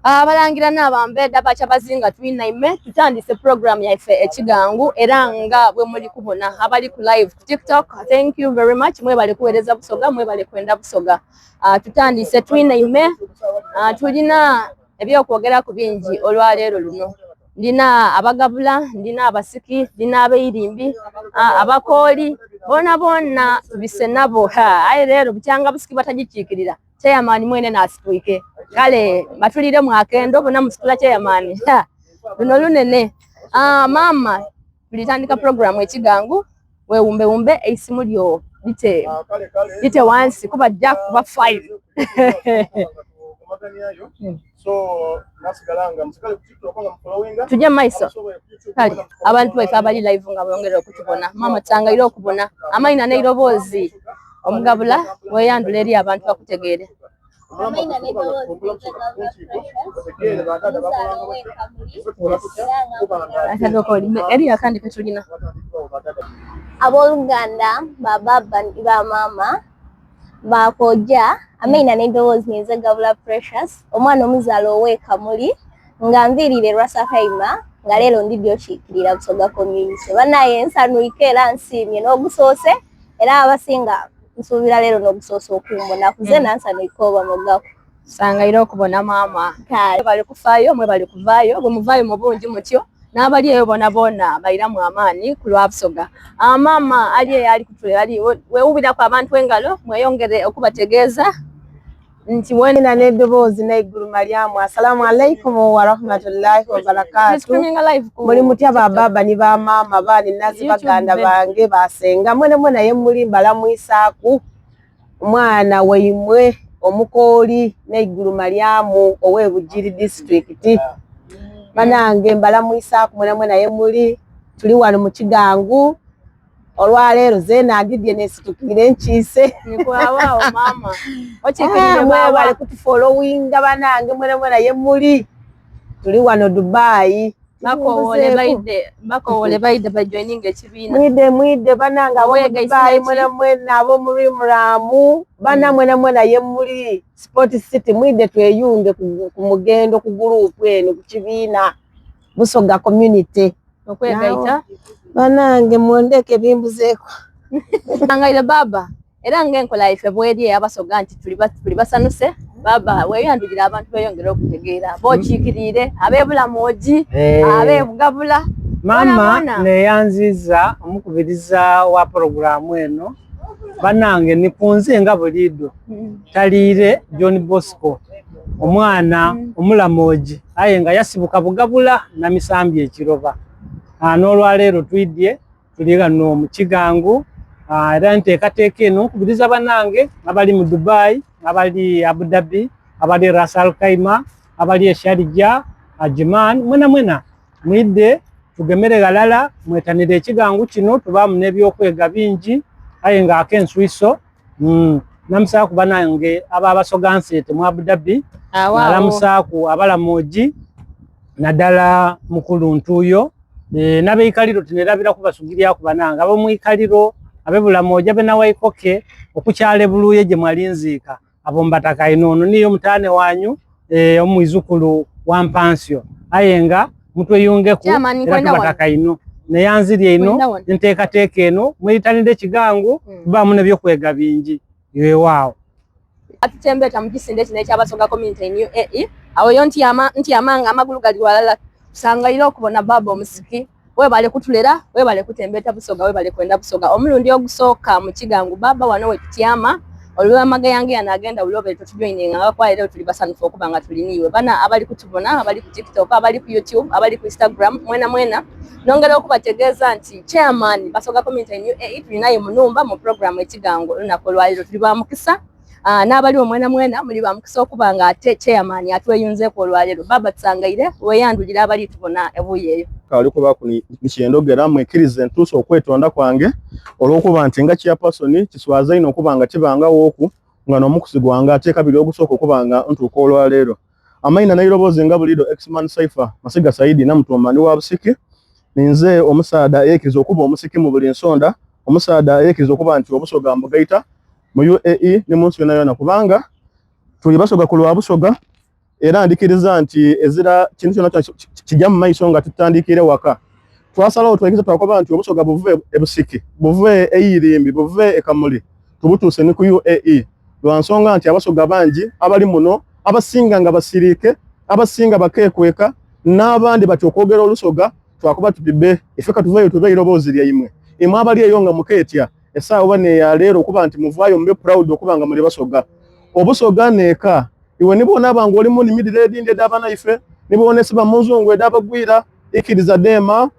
Abalangira n'abambedda bachabazinga twina ime tutandise program yaife ekigangu era nga bwe muri kubona abali ku live ku TikTok. Thank you very much. Mwe bali kuwereza busoga, mwe bali kwenda busoga. Tutandise twina ime tulina ebyokwogera ku bingi olwaleero luno. Ndina abagabula, ndina abasiki, ndina abeyirimbi, abakooli, bona tubise nabo. Aye leero bukyanga busiki batagikiikirira. Chairman mwene nasitwike. Kale batulire mwakendo bona musitula chairman. Luno lunene. Mama tulitandika program ekigangu weumbe eisimu lyo lite once kuba jack kuba 5. So nasigalanga msikale ku TikTok nga mfollowinga tujja maiso kali abantu baife abali live nga bongera okutubona mama tanga iro okubona amaina ne irobozi omugabula weyandula eri abantu bakutegeere amaina ne irobozi eri akandi katulina aboluganda baba ba mama bakoja amaina ne irobozi neze gabula Precious omwana omuzaalo owekamuli nga nvirire Rwasakaima nga lero ndibyo kikirira busoga community banaye ensanuike era nsimye n'ogusoose era abasinga nsubira lero n'ogusoose okumbona kuze nansanuike oba mugako sanga iro okubona mama bali kufaayo mwe bali kuvaayo bwe muvaayo mu bungi mutyo n'abali eyo bona bayiramu amaani ku lwabusoga. Mama ali yali kutule ali weubira kwa abantu engalo mweyongere okubategeeza nti wena n'eddoboozi n'eggulu Mariamu. Assalamu alaikum wa rahmatullahi wa barakatuh. Muri mutya baba ni ba mama bani nazi baganda bange basenga mwene ye muri mbalamwisaaku omwana weimwe omukooli n'eggulu Mariamu owe Bugiri district. Banange mbalamwisaaku mwene ye muri tuli wano mu kigangu olwaleero zena ndidye nesitukire nkiise nikwawao mama ochekirire mwe bali kutufollowinga banange mwene ye muri tuli wano Dubai bakowole baide bajoining ekibiina mwide bananga abo Dubai mwene abo muri Muramu bana mwene ye muri Sport City mwide tweyunge ku mugendo ku group eno ku kibiina Busoga community okwegaita banange mwondeke bimbuzeeko angaire baba era ngenkola ife bweri abasoga nti tuli basanuse baba weyandulira abantu beyongera okutegeera bokiikirire abebulamoji abebugabula mama neyanziza omukubiriza wa programu eno banange nikunze nga bulido talire John Bosco omwana omulamoji aye nga yasibuka bugabula na misambi ekiroba n'olwaleero twidye tuliga no mu kigangu era nteekateeka eno nkubiriza banange abali mu Dubai abali Abu Dhabi abali Ras Al Khaimah abali Sharjah Ajman mwena mwidde tugemere galala mwetanire ekigangu kino tubaamu n'ebyokwega bingi aye nga akenswiso namusaaku banange ababasoga nsete mu Abu Dhabi nalamusaaku abalamoji naddala mukulu ntuuyo n'abeikaliro tinerabira kubasugirya ku bananga abo mwikaliro abebulamoja benawaikoke okukyale buluye gye mwalinziika abo mbataka inono niyo mutane wanyu omwizukulu wa Mpansyo ayenga mutweyungeku era tubataka ino neyanzirye ino nteekateeka eno mwitanire ekigangu tubaamu nebyokwega bingi iwewaawo atutembeta mu kisinde kino ekyabasoga community new awo yo nti amanga amagulu gali walala sangaire okubona baba omusiki webale kutulera webale kutembeta busoga webale kwenda busoga omulundi ogusooka mu kigangu baba wano wetutyama olwa maga yange yanagenda ulobe tutujoininga nga kwaire tuli basanufu okubanga tuliniwe bana abali kutubona abali ku TikTok abali ku YouTube abali ku Instagram mwena nongera okubategeeza nti chairman basoga community new tulinaye munumba mu program ekigangu lunakolwaliro tuli bamukisa n'abali mwena muli bamukisa okubanga ate chairman atweyunze ko olwaliro baba tsangaire weyandulira abali tubona ebuyeyo kali kuba kuni nikyendogera mwekirize ntuso okwetonda kwange olwokuba nti nga chairperson kiswaza ino okubanga kibanga woku nga nomukusigwanga ate kabiri ogusooka okubanga ntuko olwaliro amaina nairobozi nga bulido X-Man Cypher Masiga Saidi na mutomani wa Busiki ninze omusaada yekizo okuba omusiki mu buli nsonda omusaada yekizo okuba nti obusoga mbugaita mu UAE ni munsi yona kubanga tuli basoga ku lwa busoga era ndikiriza nti ezira kintu kyonna kijja mu maiso nga tutandikire waka twasalawo twekiza twakoba nti obusoga buvuve ebusiki buvuve eyirimbi buvuve ekamuli tubutuse ni ku UAE lwansonga nti abasoga bangi abali muno abasinga nga basirike abasinga bakekweka n'abandi batyokwogera olusoga twakuba tubibe ifeka tuveyo tuveyo bozi lya imwe imwe abali eyo nga muketya esaawa bane ya leero kuba nti muvayo mbe proud okuba nga muri basoga obusoga neka iwe nibona abangu oli muni midred inde dabana ife nibone siba muzungu edabagwira ikiriza dema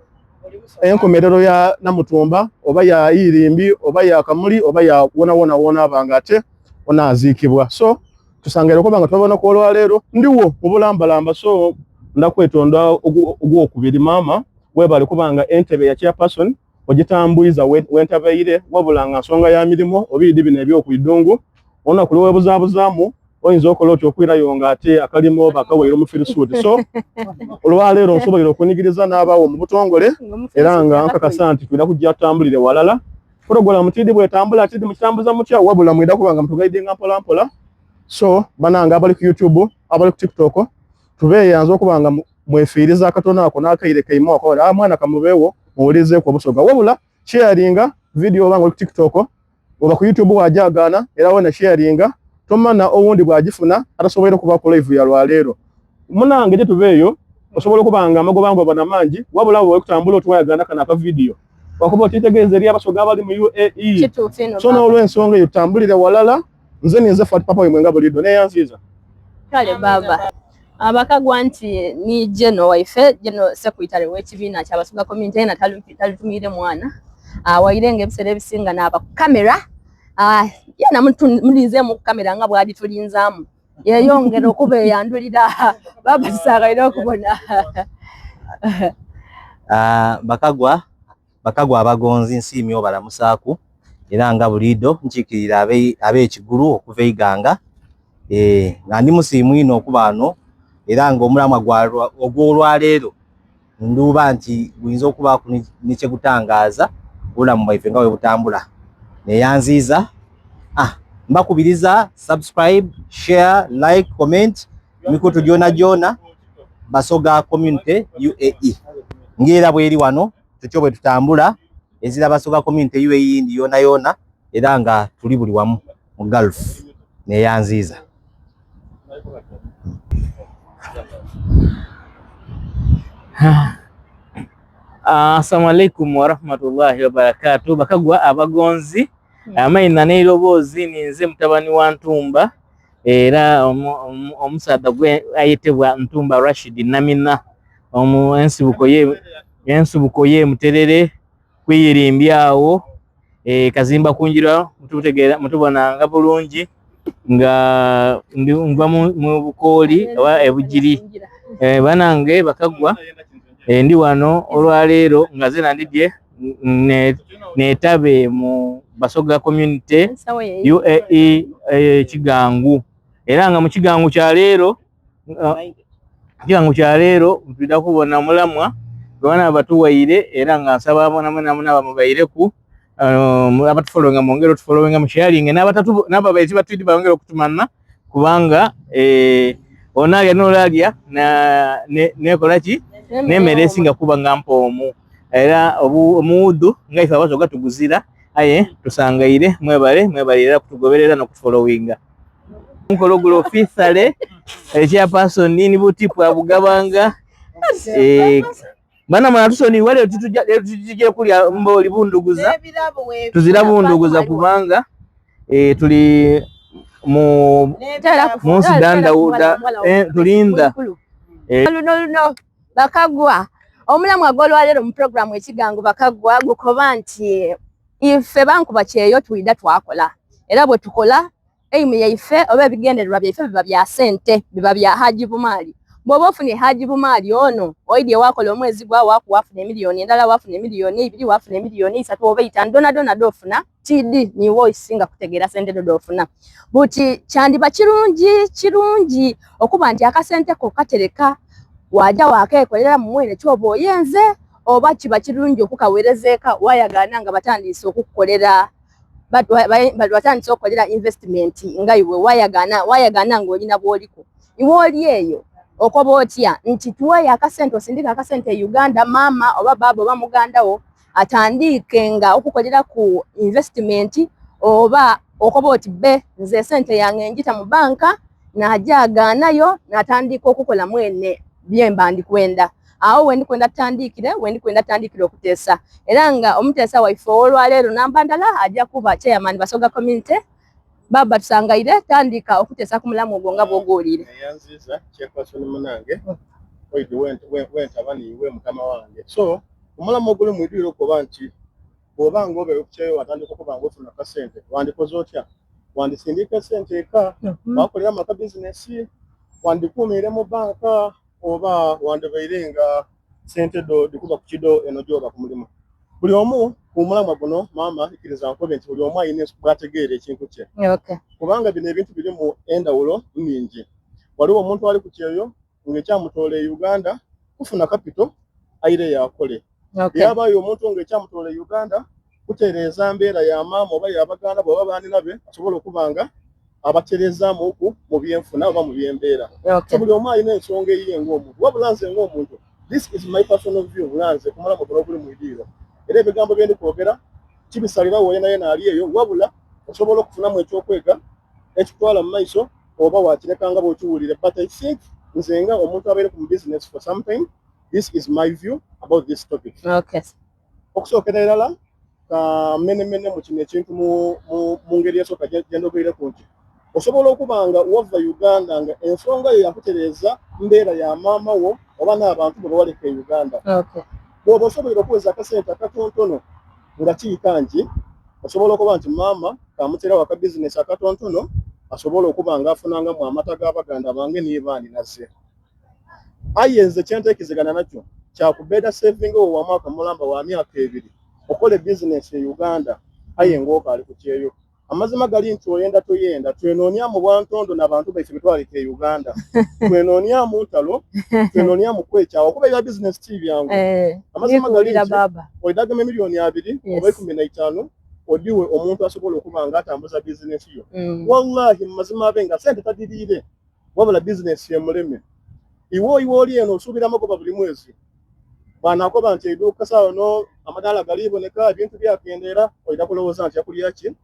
enkomerero ya namutumba oba ya irimbi oba ya kamuli oba ya wona abangate onazikibwa so tusangere ko banga twabona ko lero ndiwo mubulambalamba so ndakwetonda ogwo kubiri mama webale kubanga entebe ya chairperson ogitambuiza wentabeire wabulanga nsonga ya mirimo obidi bine byo kuidungu ona kuliwe buzabuzamu oyinza okoloti okwira yonga ate akalimo bakawero mu filisuti so olwalero nsobolera okunigiriza n'abawo mu butongole era nga nkakasanti twira kujja tambulire walala program mutidi bwe tambula tidi mutambuza mutya wabula mwida kubanga mutugaidinga mpola mpola so bananga abali ku YouTube abali ku TikTok tubeyanza okubanga mwefiriza akatona ako nakaire kaimo akola mwana kamubewo muwulize ku busoga wabula sharinga video bango ku TikTok oba ku YouTube wajagana era wona sharinga tomana owundi bwagifuna atasobola kuba ku live ya lwalero munange je tubeyo osobola kubanga amago bango bana mangi wabula wo kutambula otwayagana kana ka video wakuba titegeze eri abasoga bali mu UAE so no lwensonga yutambulire walala nze ninze fat papa yemwenga bulido ne yanziza kale baba abakagwa nti ni General waife General Secretary w'ekibiina ky'abasoga community na talutumire mwana wairenge ebisere bisinga n'aba kamera yana mulize mu kamera nga bwadi tulinzamu yeyongera okuba yandulira baba sagaira okubona bakagwa abagonzi nsimi obalamusaku era nga bulido nchikirira abe ekiguru okuva iganga nga ndi musimu ino okubano era nga omulamwa ogwolwalero nduba nti guyinza okuba niche gutangaza bulamu bwaife nga bwe butambula neyanziza mbakubiriza subscribe share like comment mikutu jona basoga community UAE ngira bweri wano tukyobwe tutambula ezira basoga community UAE ndi yona era nga tuli buli wamu mu Gulf neyanziza Assalamu alaikum warahmatullahi wabarakatuh. Bakagwa abagonzi amaina neirobozi ninze mutabani wa Ntumba era omusada gwe ayitebwa Ntumba Rashid Namina ensibuko ye muterere kwiyirimbyawo kazimba kunjira mutubona nga bulungi nga ngwa mu bukoli wa ebujiri banange bakagwa ndi wano olwalero nga zena ndidye netabe mu basoga community UAE Kigangu era nga mu Kigangu kya leero mpida kubona mulamwa bwana batuwaire era nga nsaba abona muna bamubaire ku abatufollowinga mongero tufollowinga mu sharing n'ababaiti batwidi bongera okutumana kubanga onalya n'olagya nekolaki nemere esinga kuba nga mpoomu era omuwudu nga ife abasoga tuguzira aye tusangaire mwebalira kutugoberera n'okutufollowinga mukologulo officially chairperson ni butipu abugabanga bana mwatusoni wale tujje kulya mboli bunduguza tuzira bunduguza kubanga tuli mu sidanda uda tulinda no bakagwa omulamwa gwolwalero mu program ekigangu bakagwa gukoba nti ife banku bakyeyo tuida twakola era bwe tukola aim yaife oba bigendererwa byaife biba bya sente biba bya Haji Bumali bobo ofune Haji Bumali ono oidye wakola omwezi gwa wafune milioni endala wafune milioni 2 wafune milioni 3 oba itandona dofuna TD ni voice kutegera sente dofuna buti chandiba kirungi okuba nti akasente ko katereka waja wakekolera mumwene kyobo yenze oba kiba kirungi okukawerezeka wayagana nga batandise okukolera batandise okukolera investment nga iwe wayagana ng'olina bwoliko iwe oli eyo okoba otya nti tuweeyo akasente osindika akasente e Uganda mama oba baba oba muganda wo atandike nga okukolera ku investment oba okoba oti be nze sente yange njita mu banka najagaanayo natandika okukola mwene byemba ndikwenda awo wendi kwenda tandikire okuteesa era nga omuteesa waife olwaleero namba ndala ajja kuba chairman Basoga community baba tusangaire tandika okuteesa ku mulamu ogwo nga bw'oguwulire. Yanziza chairperson munange oidi wentabani we mukama wange so omulamu oguli mu idiro kuba nti bw'oba ng'obe okukyeo watandika okuba ng'ofuna akasente wandikoze otya wandisindika sente eka bakolera amaka bizinesi wandikuumire mu banka oba wandibeire nga sente do dikuba ku kido eno gyoba ku mulimu buli omu ku mulamwa guno mama ikiriza nkobe nti buli omu ayina bwategeera ekintu kye kubanga bino ebintu biri mu endawulo nnyingi waliwo omuntu ali ku kyeyo ng'ekyamutoola e Uganda kufuna kapito aire yakole yabayo omuntu ng'ekyamutoola e Uganda kutereeza mbeera ya maama oba yabaganda bw'oba baanina be asobola okubanga abatereezaamu oku mu byenfuna oba mu byembeera buli omu alina ensonga eyiye ng'omuntu wabula nze ng'omuntu this is my personal view bulanze kumala mu guli mu idiiro era ebigambo byendi kwogera kibisalira woye naye naali eyo wabula osobola okufunamu ekyokwega ekitwala mu maiso oba wakirekanga bw'okiwulire but I think nze nga omuntu abeere ku business for some time this is my view about this topic. Okusookera erala mene mu kino ekintu mu ngeri esooka gyendogeire ku nti osobola okubanga wava Uganda nga ensonga yo yakutereeza mbeera ya maama wo oba n'abantu bwe bawaleka e Uganda bw'oba osobola okuweza akasente akatontono nga kiyita nti osobola okuba nti maama kamutera waka bizinesi akatontono asobola okuba nga afunangamu amata g'abaganda bange nibaani nazze aye nze kyenteekezegana nakyo kyakubeera saving wo wa mwaka mulamba wa myaka 2 okola bizinesi e Uganda aye ng'okaali ku kyeyo amazima gali nti oyenda toyenda twenonyamu bwantondo n'abantu baife betwaleka e Uganda twenonyamu ntalo twenonyamu kwekyawo kuba ebya bizinesi ti byangu amazima gali nti oyidagame miliyoni 2 oba 15 odiwe omuntu asobola okuba nga atambuza bizinesi yo wallahi mu mazima abe nga sente tadiriire wabula bizinesi yemuleme iwe oli eno osuubira amagoba buli mwezi banakoba nti eduuka sawa no amadaala galiboneka ebintu byakendeera oyina kulowooza nti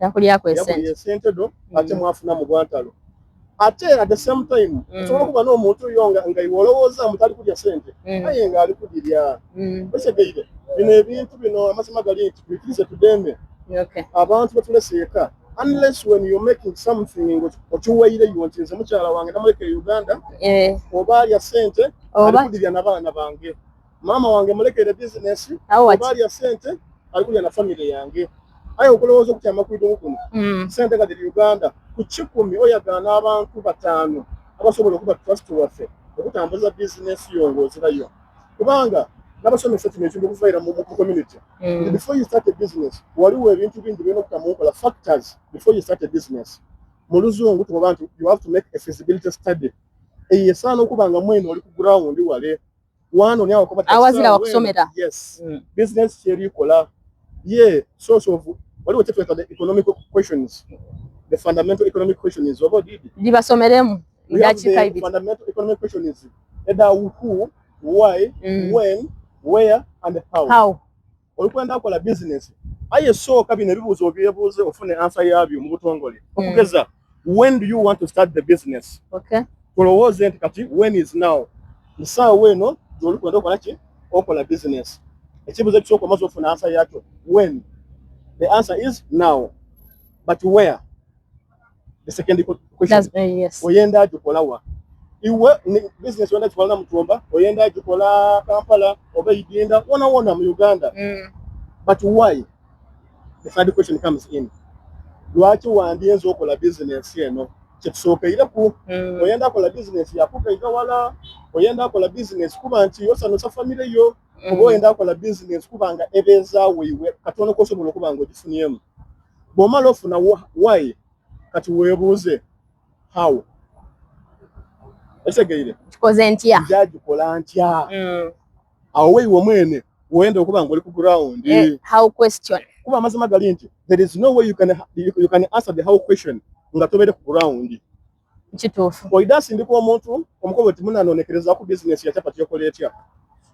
yakulyako esente do ate mwafuna mu bwantalo ate at the same time osobola okuba n'omuntu yo nga iwe olowooza mutali kulya sente aye nga ali kudirya osegeire bino ebintu bino amazima gali nti twikirize tudeme abantu batuleseeka unless when you're making something okiweire yo nti nze mukyala wange namuleka e Uganda oba alya sente ali kudirya n'abaana bange mama wange mulekere business oba alya sente ali kulya na family yange aye okulowooza okutyama kuidumu kuno sente nga diri Uganda ku 10 oyagana abantu 5 abasobola okuba trust waffe okutambuza business yo ng'ozirayo kubanga n'abasomesa kino ekintu okuvaira mu community before you start a business waliwo ebintu bingi birina okutamu okola factors before you start a business mu luzungu tukoba nti you have to make a feasibility study eyo esaana okuba nga mwene oli ku ground wale wano nyawo kuba awazira wakusomera yes business theory kola source of waliwo tetweta the economic questions the fundamental economic questions oba didi dibasomeremu ndakika ibi fundamental economic questions eda who why when where and how olikwenda kola business aye sooka bino ebibuuzo byebuuze ofune answer yabyo mu butongole okugeza when do you want to start the business kulowooza nti kati when is now nsaa weno olikwenda okola ki okola business ekibuuzo ekisooka omaze ofuna answer yakyo when the answer is now but where the second question oyenda agikola wa iwe business wenda kikola Mutumba oyenda agikola Kampala oba Idinda wona mu Uganda but why the third question comes in lwaki wandyenza okola business eno kyetusookeire ku oyenda akola business yakukaiga wala oyenda akola business kuba nti yosanusa family yo oba oyenda akola business kuba nga ebeezaawo iwe katono kosobola okuba nga ogifunyemu bw'omala ofuna why kati weebuuze how esegeire kikoze ntya jagikola ntya awo weiwe mwene woyenda okuba nga oli ku ground how question kuba amazima gali nti there is no way you can answer the how question nga tobeere ku ground kituufu oidasindika omuntu omukobo timunanonekereza ku business ya chapati yokola etya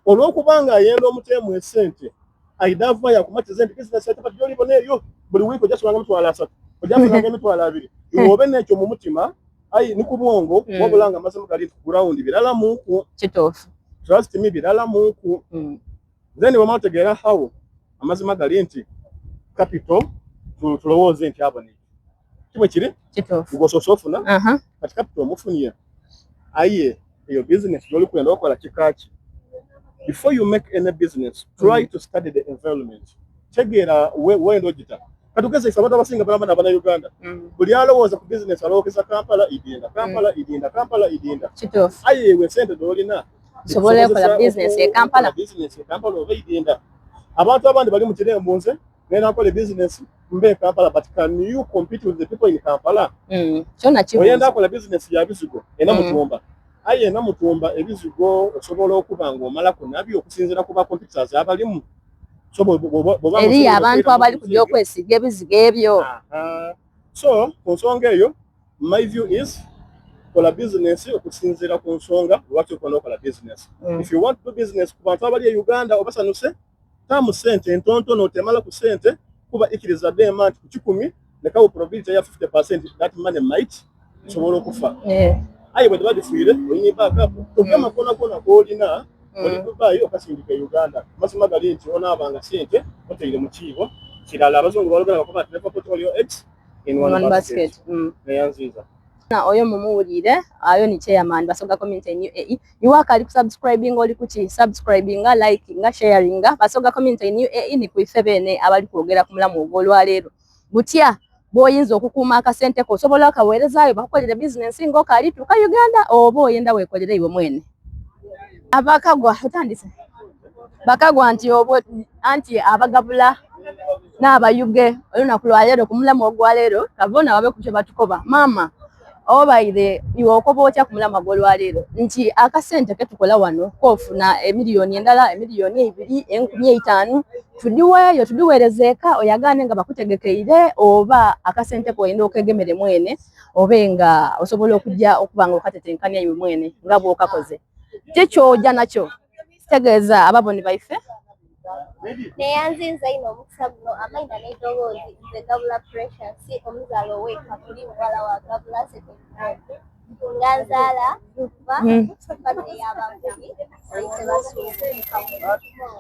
olwokubanga ayenda omutemu esente aidava yakumatiza nti business ya chapati yolibona eyo buli wiiki ojasubanga emitwalo 3 ojafunanga emitwalo 2 iwobe nekyo mu mutima ayi ni ku bwongo wabulanga amazimu gali ku ground birala muku kituufu trust me birala muku then wamategeera how amazima gali nti capital tulowooze nti abone kimwe kiri kituufu ngososofuna kati capital mufunye aye eyo business yoli kwenda okola kikaki before you make any business try to study the environment tegeera wendo ogita katugeze ifabata basinga balama na Uganda buli alowooza ku business alowooza Kampala idinda kituufu aye we sente dolina sobole kola business e Kampala oba idinda abantu abandi bali mu kirembunze nena akola business mbe Kampala but can you compete with the people in Kampala kyona kibuuzo oyenda akola business ya bizigo ena mutumba aye na mutumba ebizigo osobola okuba ng'omala ku nabyo okusinziira ku ba competitors abalimu eri abantu abali kujja okwesiga ebizigo ebyo so ku nsonga eyo my view is kola business okusinziira ku nsonga lwaki okola okola business if you want to do business ku bantu abali e Uganda obasanuse tamu sente ntontono otemala ku sente kuba ikiriza demand ku 10 nekawo probability ya 50% that money might sobola okufa aye bwe badifuyire oyinyi backup togema kona kolina oli Dubai okasindika Uganda masima gali nti onabanga sente oteire mu kibo kirala abazungu balogera bakoba never put all your eggs in one basket neyanziza na oyo mumuwulire ayo ni chairman Basoga Community New AE iwaka ali kusubscribing oli kuki subscribing liking sharing Basoga Community New AE ni kuife bene abali kwogera ku mulamu ogolwa lero butya boyinza okukuuma akasente ko sobola akaweerezaayo bakolere business ngo kali tuka Uganda oba oyenda wekolere iwe mwene abakagwa otandise bakagwa nti obwo anti abagabula n'abayuge olunaku lwaleero ku mulamu ogwaleero kabona babe ku kyo batukoba mama obaire iwe okoba otya ku mulamu ogwaleero nti akasente ke tukola wano kofuna emiliyoni endala emiliyoni 2 10,500 tudiweeyo tudiweerezeeka oyagane nga bakutegekeire oba akasente koyenda okegemere mwene obenga osobola okujja okubanga okatetenkanya iwe mwene nga bwokakoze kyekyoja nakyo kitegeeza ababoni baife neyanziza ino omukisa guno amaina n'eddoboozi nze Gabula Precious omuzaala ow'eka kuli muwala wa Gabula Secondary nga nzaala kuva famire y'abankumi ayise basuuka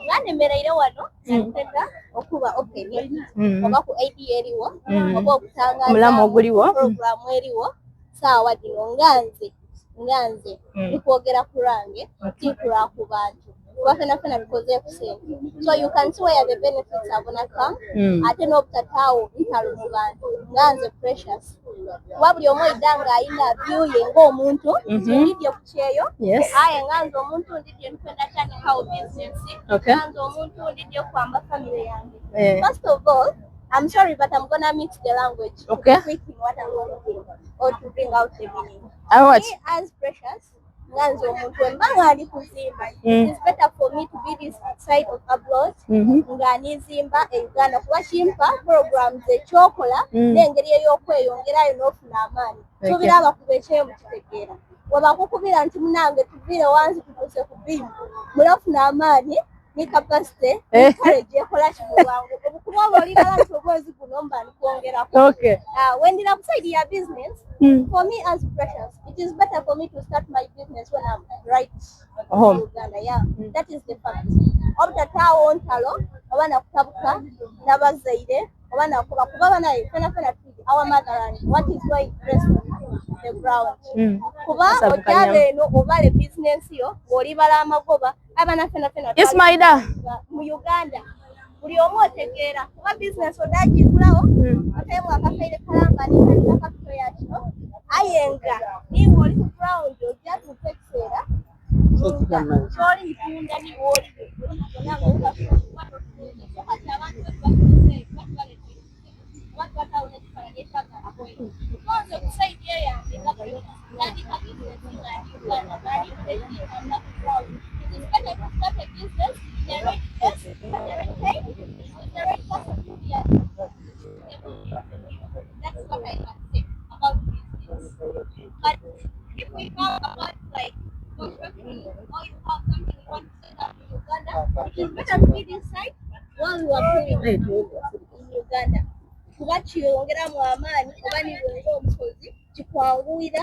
nga nemereire wano ntenda okuba open oba ku AD eriwo oba okutangaza omulamu oguliwo programu eriwo saawa dino nga nze nikwogera ku lwange tikula ku bantu fena tukoze ku sente so you can see where the benefits are gonna come ate n'obutatawo ntalo mu bantu nga nze Precious kuba buli omu idanga ayina view ye ng'omuntu ndidye ku kyeyo aye nga nze omuntu ndidye ntwenda tandikawo business nga nze omuntu ndidye kwamba family yange first of all I'm sorry, but I'm gonna mix the language. Okay. To in what I'm gonna do, or to bring out the meaning. Me as Precious, nganzo omuntu embanga ali kuzimba. It's better for me to be this side of abroad. Nganizimba e Uganda kuba kimpa programs ekyokola n'engeri ey'okweyongerayo n'ofuna amaanyi. So biraba kubekyeye mu kitegeera. Wabakukubira nti munange tuvire wansi tutuse ku bimbu. Mulofuna amaanyi ni capacity courage ekola kimuwangu okuba olina lanti obwezi guno mba nkwongerako wendira ku side ya business for me as Precious it is better for me to start my business when I'm right home Uganda that is the fact obutatawo ntalo abana kutabuka n'abazaire abana kuba banaye fena our motherland what is why the ground kuba ojabe no obale business yo olibala amagoba abana fena yes maida mu Uganda buli omu otegeera kuba business odagigulawo atemu akafeire kalamba ni capital yakyo ayenga niwe oli ku ground ojja kutekeera sorry itunda ni woli That's what I have to say about business. But is better to be inside while you are playing in Uganda. Kuba kiyongeramu amaanyi oba nibw'oba omukozi kikwanguira